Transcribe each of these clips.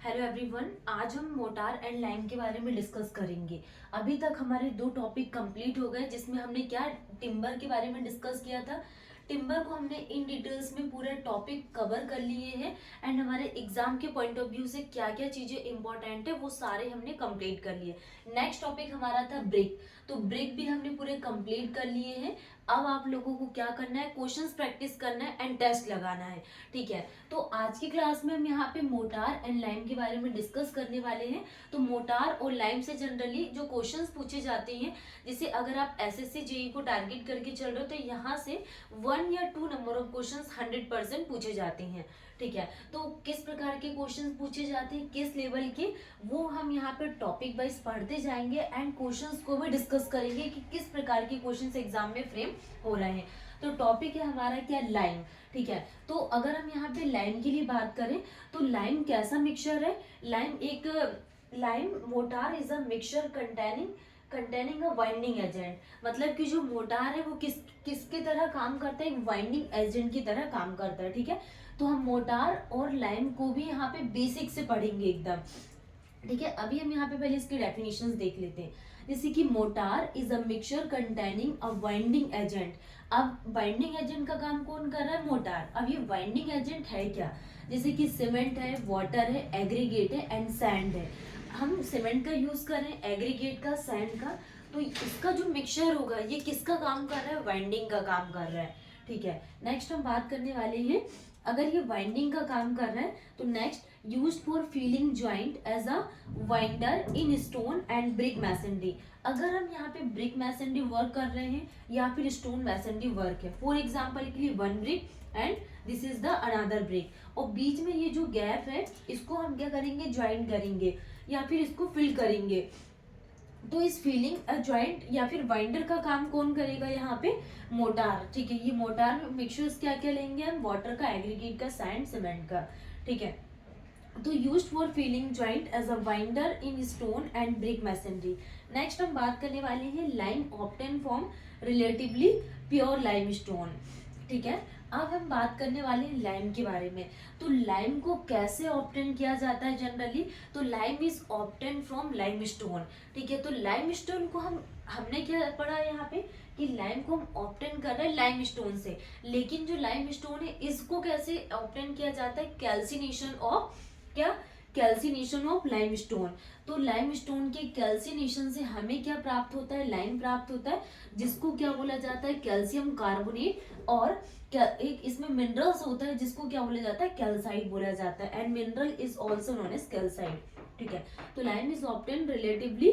Hello everyone, आज हम motor and lime के बारे में डिस्कस करेंगे। अभी तक हमारे दो टॉपिक कंप्लीट हो गए, जिसमें हमने क्या टिम्बर के बारे में डिस्कस किया था। टिम्बर को हमने इन डिटेल्स में पूरे टॉपिक कवर कर लिए हैं एंड हमारे एग्जाम के पॉइंट ऑफ व्यू से क्या क्या चीजें इंपॉर्टेंट है वो सारे हमने कंप्लीट कर लिए। नेक्स्ट टॉपिक हमारा था ब्रिक, तो ब्रिक भी हमने पूरे कंप्लीट कर लिए हैं। अब आप लोगों को क्या करना है, क्वेश्चंस प्रैक्टिस करना है एंड टेस्ट लगाना है। ठीक है, तो आज की क्लास में हम यहाँ पे मोटार एंड लाइम के बारे में डिस्कस करने वाले हैं। तो मोटार और लाइम से जनरली जो क्वेश्चंस पूछे जाते हैं, जैसे अगर आप एसएससी जेई को टारगेट करके चल रहे हो तो यहाँ से 1 या 2 नंबर ऑफ क्वेश्चंस 100% पूछे जाते हैं। ठीक है, तो किस प्रकार के क्वेश्चंस पूछे जाते हैं, किस लेवल के, वो हम यहाँ पे टॉपिक वाइज पढ़ते जाएंगे एंड क्वेश्चंस को भी डिस्कस करेंगे कि किस प्रकार के क्वेश्चंस एग्जाम में फ्रेम हो रहे हैं। तो टॉपिक है हमारा क्या, लाइम। ठीक है, तो अगर हम यहाँ पे लाइम के लिए बात करें तो लाइम कैसा मिक्सचर है। Lime motor is a mixture containing a winding agent. मतलब कि जो मोटार है वो किसकी तरह काम करता है, एक वाइंडिंग एजेंट की तरह काम करता है। ठीक है, तो हम मोटार और लाइम को भी यहाँ पे बेसिक से पढ़ेंगे एकदम। ठीक है, अभी हम यहाँ पे पहले इसकी डेफिनेशंस देख लेते हैं। जैसे कि motor is a mixture containing a winding agent. अब वाइंडिंग एजेंट का काम कौन कर रहा है, मोटार। अब ये वाइंडिंग एजेंट है क्या, जैसे कि सीमेंट है, वाटर है, एग्रीगेट है एंड सैंड है। हम सीमेंट का यूज करें, एग्रीगेट का, सैंड का, तो इसका जो मिक्सचर होगा ये किसका काम कर रहा है, वाइंडिंग का काम कर रहा है। ठीक है, नेक्स्ट हम बात करने वाले हैं, अगर ये वाइंडिंग का काम कर रहा है तो next used for filling joint as a binder in stone and brick masonry. अगर हम यहाँ पे ब्रिक मैसनरी वर्क कर रहे हैं या फिर स्टोन मैसनरी वर्क है, फॉर एग्जांपल के लिए 1 brick and this is the another brick, और बीच में ये जो गैप है इसको हम क्या करेंगे, ज्वाइंट करेंगे या फिर इसको फिल करेंगे। तो इस फीलिंग जॉइंट या फिर वाइंडर का काम कौन करेगा, यहाँ पे मोटार। ठीक है, ये मोटार में मिक्सचर्स क्या क्या लेंगे हम, वाटर का, एग्रीगेट का, सैंड, सीमेंट का। ठीक है, तो used for filling joint as a binder in stone and brick masonry. Next हम बात करने वाले हैं lime obtain from relatively pure limestone. ठीक है, अब हम बात करने वाले हैं लाइम के बारे में। तो लाइम को कैसे ऑब्टेन किया जाता है जनरली, तो lime is obtain from lime stone. ठीक है, तो लाइम स्टोन को हमने क्या पढ़ा है यहाँ पे कि लाइम को हम ऑब्टेन कर रहे हैं लाइम स्टोन से, लेकिन जो लाइम स्टोन है इसको कैसे ऑब्टेन किया जाता है, कैल्सिनेशन ऑफ क्या, कैल्सिनेशन ऑफ लाइमस्टोन। तो लाइमस्टोन के कैल्सिनेशन से हमें क्या प्राप्त होता है, लाइम प्राप्त होता है, जिसको क्या बोला जाता है, कैल्शियम कार्बोनेट। और क्या एक इसमें मिनरल्स होता है जिसको क्या बोला जाता है, कैल्साइट बोला जाता है, and mineral is also known as calcite. ठीक है, तो lime is obtain relatively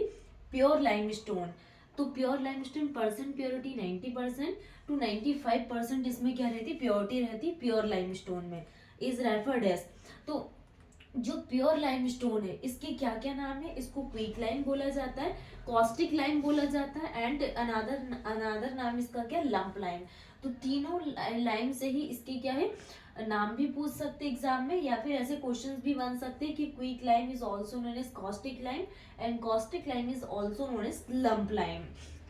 pure limestone. तो pure limestone percent purity 90% to 95% इसमें क्या रहती, प्योरिटी रहती प्योर लाइमस्टोन में, इज रेफर्ड एज। तो जो प्योर लाइमस्टोन है इसके क्या क्या नाम है, इसको क्विक लाइम बोला जाता है, कॉस्टिक लाइम बोला जाता है एंड अनादर नाम इसका क्या, लंप लाइम। तो तीनों लाइम से ही इसके क्या है, नाम भी पूछ सकते एग्जाम में, या फिर ऐसे क्वेश्चंस भी बन सकते हैं कि quick lime is also known as caustic lime and caustic lime is also known as lump lime.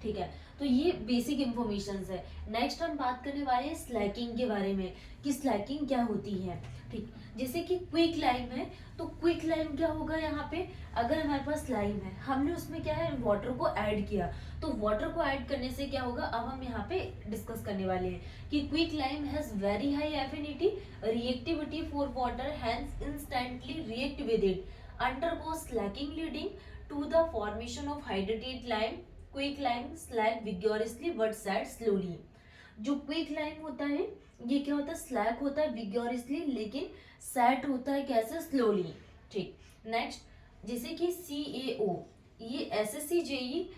ठीक है, तो ये बेसिक इंफॉर्मेशन है। नेक्स्ट हम बात करने वाले हैं स्लैकिंग के बारे में कि स्लैकिंग क्या होती है। ठीक, जैसे कि क्विक लाइम है, तो क्विक लाइम क्या होगा, यहाँ पे अगर हमारे पास लाइम है, हमने उसमें क्या है, वाटर को ऐड किया, तो वाटर को ऐड करने से क्या होगा, अब हम यहाँ पे डिस्कस करने वाले हैं कि quick lime has very high affinity reactivity for water, hence instantly react with it, undergo slaking leading to the formation of hydrated lime. Quick lime slack vigorously but set slowly. जो quick lime होता है ये क्या होता है, slack होता है vigorously, लेकिन सेट होता है कैसे, स्लोली। ठीक, नेक्स्ट जैसे कि CaO, ये एसएससी जेई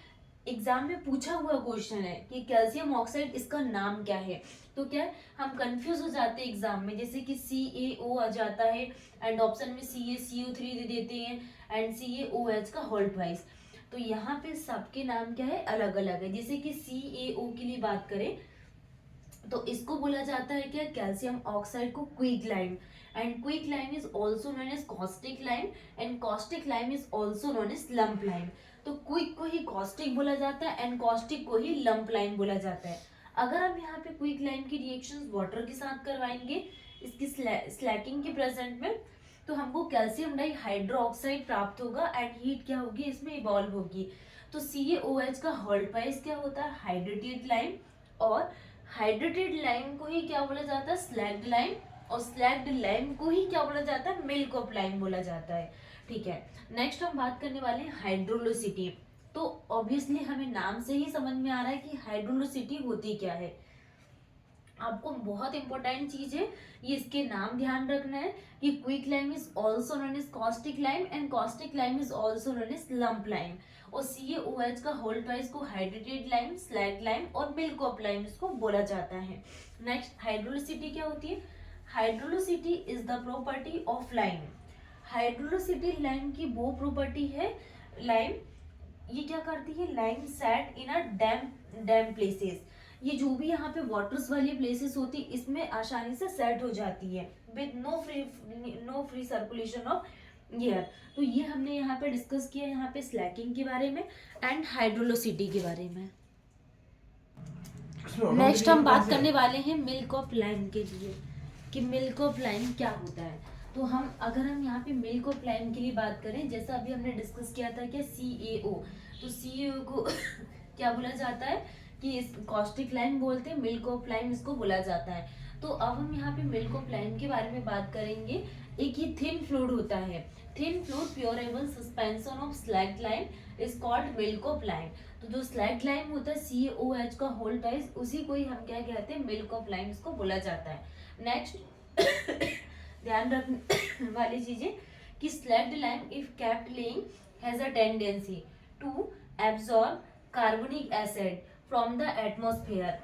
एग्जाम में पूछा हुआ क्वेश्चन है कि कैल्शियम ऑक्साइड इसका नाम क्या है। तो क्या है, हम कंफ्यूज हो जाते हैं एग्जाम में, जैसे कि CaO आ जाता है एंड ऑप्शन में CaCO3 दे देते हैं एंड CaOH का होल ट्वाइस। तो यहाँ पे सबके नाम क्या है, अलग अलग है। जैसे कि CaO के लिए बात करें तो इसको बोला जाता है क्या, कैल्शियम ऑक्साइड को quick lime, and quick lime is also known as caustic lime and caustic lime is also known as lump lime. तो क्विक को ही कॉस्टिक बोला जाता है एंड कॉस्टिक को ही लंप लाइम बोला जाता है। अगर हम यहाँ पे क्विक लाइम की रिएक्शंस वाटर के साथ करवाएंगे इसकी स्लैकिंग के प्रेजेंट में, तो हमको कैल्शियम डाई हाइड्रोक्साइड प्राप्त होगा एंड हीट क्या होगी इसमें इवॉल्व होगी। तो CaOH का होल्ड प्राइस क्या होता है, हाइड्रेटेड लाइम, और हाइड्रेटेड लाइम को ही क्या बोला जाता है, स्लैग्ड लाइम, और स्लैग्ड लाइम को ही क्या बोला जाता है, मिल्क ऑफ लाइम बोला जाता है। ठीक है, नेक्स्ट हम बात करने वाले हैं हाइड्रोलोसिटी। तो ऑब्वियसली हमें नाम से ही समझ में आ रहा है कि हाइड्रोलोसिटी होती क्या है। आपको बहुत इंपॉर्टेंट चीज है ये, इसके नाम ध्यान रखना है कि quick lime is also known as caustic lime and caustic lime is also known as lump lime. और CaOH का होल प्राइस को हाइड्रेटेड लाइम, स्लैग लाइम और मिल्क ऑफ लाइम इसको बोला जाता है। नेक्स्ट, हाइड्रोलिसिटी क्या होती है, hydraulicity is the property of lime. Hydraulicity lime की वो प्रॉपर्टी है, लाइम ये क्या करती है, lime set in a damp places, ये जो भी यहाँ पे वाटर्स वाली प्लेसेस होती है इसमें आसानी से सेट हो जाती है with no free circulation of air. तो ये हमने यहाँ पे डिस्कस किया यहाँ पे स्लैकिंग के बारे में एंड हाइड्रोलोसिटी के बारे में। नेक्स्ट हम बात करने वाले हैं मिल्क ऑफ लाइम के लिए कि मिल्क ऑफ लाइम क्या होता है। तो अगर हम यहाँ पे मिल्क ऑफ लाइम के लिए बात करें, जैसा अभी हमने डिस्कस किया था क्या CaO, तो CaO को क्या बोला जाता है कि इस कॉस्टिक लाइम बोलते हैं, मिल्क ऑफ लाइम इसको बोला जाता है। तो अब हम यहाँ पे मिल्क ऑफ लाइम के बारे में बात करेंगे। एक ये थिन फ्लूइड होता है, thin fluid pourable suspension of slaked lime is called milk of lime. तो जो स्लैग्ड लाइम होता है CaOH का होल प्राइस, उसी को ही हम क्या कहते हैं, मिल्क ऑफ लाइम इसको बोला जाता है। नेक्स्ट ध्यान रखने वाली चीजें कि slaked lime if kept lying has a tendency to absorb carbonic acid from the atmosphere.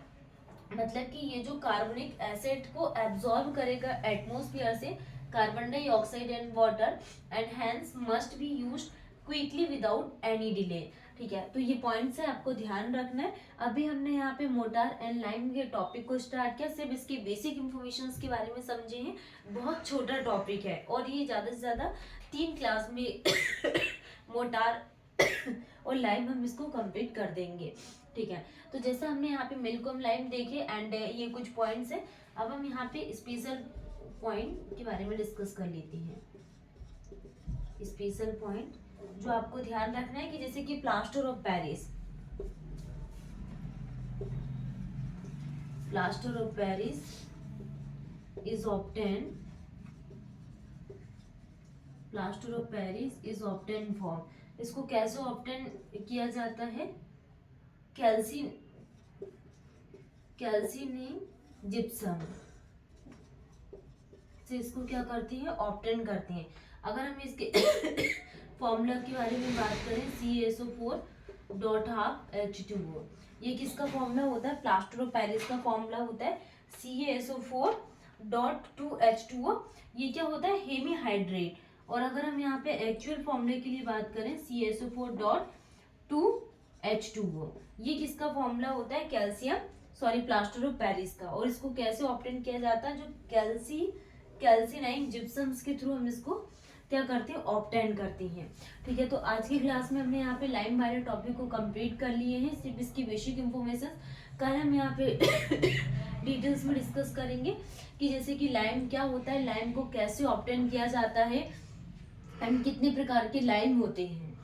मतलब कि ये जो कार्बोनिक एसिड को एब्जॉर्ब करेगा एटमॉस्फेयर से, carbon dioxide and water, and hence must be used quickly without any delay. ठीक है, तो ये पॉइंट्स है, आपको ध्यान रखना है। अभी हमने यहाँ पे मोटार एंड लाइम के टॉपिक को स्टार्ट किया, सिर्फ इसकी बेसिक इंफॉर्मेशन के बारे में समझे हैं। बहुत छोटा टॉपिक है और ये ज़्यादा से ज़्यादा 3 क्लास में मोटार और लाइम हम इसको कंप्लीट कर देंगे। ठीक है, तो जैसा हमने यहाँ पे मिल्क ऑफ लाइम देखे एंड ये कुछ पॉइंट्स है, अब हम यहाँ पे स्पेशल पॉइंट के बारे में डिस्कस कर लेते हैं। स्पेशल पॉइंट जो आपको ध्यान रखना है कि जैसे कि plaster of Paris, plaster of Paris is obtain, plaster of Paris is obtain form, इसको कैसे ऑब्टेन किया जाता है, कैल्सिनेम जिप्सम से इसको क्या करते हैं, ऑब्टेन करते हैं। अगर हम इसके फॉर्मूला के बारे में बात करें, CaSO4.12H2O, ये किसका फॉर्मूला होता है, प्लास्टर ऑफ पेरिस का फॉर्मूला होता है CaSO4.2H2O। ये क्या होता है, हेमीहाइड्रेट। और अगर हम यहाँ पे एक्चुअल फॉर्मूले के लिए बात करें, CaSO4.2H2O, ये किसका फॉर्मूला होता है, प्लास्टर ऑफ पेरिस का। और इसको कैसे ऑब्टेन किया जाता है, जो कैल्सिनाइन जिप्सम्स के थ्रू हम इसको क्या करते हैं, ऑब्टेन करते हैं। ठीक है, तो आज की क्लास में हमने यहाँ पे लाइम वाले टॉपिक को कंप्लीट कर लिए हैं, सिर्फ इसकी बेसिक इंफॉर्मेशन। कल हम यहाँ पे डिटेल्स में डिस्कस करेंगे कि जैसे कि लाइम क्या होता है, लाइम को कैसे ऑब्टेन किया जाता है एंड कितने प्रकार के लाइम होते हैं।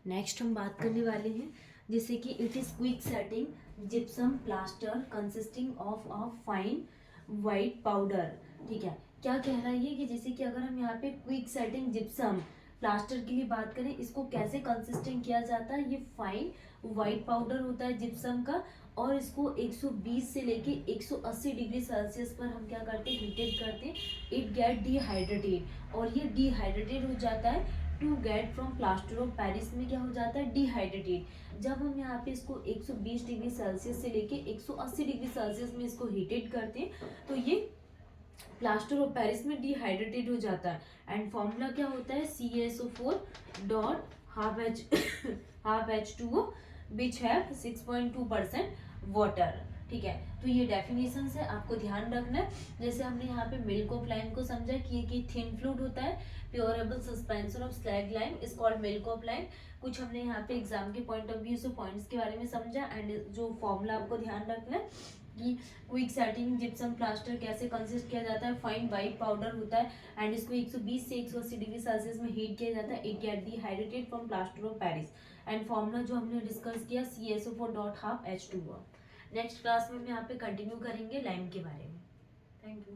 नेक्स्ट हम बात करने वाले हैं जैसे कि it is quick setting gypsum plaster consisting of a fine white powder. ठीक है, क्या कह रहा है ये कि जैसे कि अगर हम यहाँ पे क्विक सेटिंग जिप्सम प्लास्टर के लिए बात करें, इसको कैसे कंसिस्टिंग किया जाता है, ये फाइन वाइट पाउडर होता है जिप्सम का, और इसको 120 से लेके 180 डिग्री सेल्सियस पर हम क्या करते हैं, हीटेड करते हैं। इट गेट डिहाइड्रेटेड, और ये डिहाइड्रेटेड हो जाता है to get from plaster of Paris में क्या हो जाता है, डिहाइड्रेटेड। जब हम यहाँ पे इसको 120 डिग्री सेल्सियस से लेके 180 डिग्री सेल्सियस में इसको हीटेड करते हैं, तो ये प्लास्टर ऑफ पेरिस में डिहाइड्रेटेड हो जाता है। एंड फॉर्मूला क्या होता है, CaSO4.12H2O विच हैव 6.2% वाटर। ठीक है, तो ये डेफिनेशन है, आपको ध्यान रखना है। जैसे हमने यहाँ पे मिल्क ऑफ लाइम को समझा कि थिन फ्लूइड होता है, pourable suspension of slaked lime is called milk of lime. कुछ हमने यहाँ पे एग्जाम के पॉइंट ऑफ व्यू से पॉइंट्स के बारे में समझा एंड जो फॉर्मूला आपको ध्यान रखना है कि क्विक सेटिंग जिप्सम प्लास्टर कैसे कंसिस्ट किया जाता है, फाइन वाइट पाउडर होता है एंड इसको 120 से 180 डिग्री सेल्सियस में हीट किया जाता है, it get dehydrated from plaster of Paris and formula जो हमने डिस्कस किया CaSO4.12H2O। नेक्स्ट क्लास में हम यहाँ पे कंटिन्यू करेंगे लाइम के बारे में। Thank you.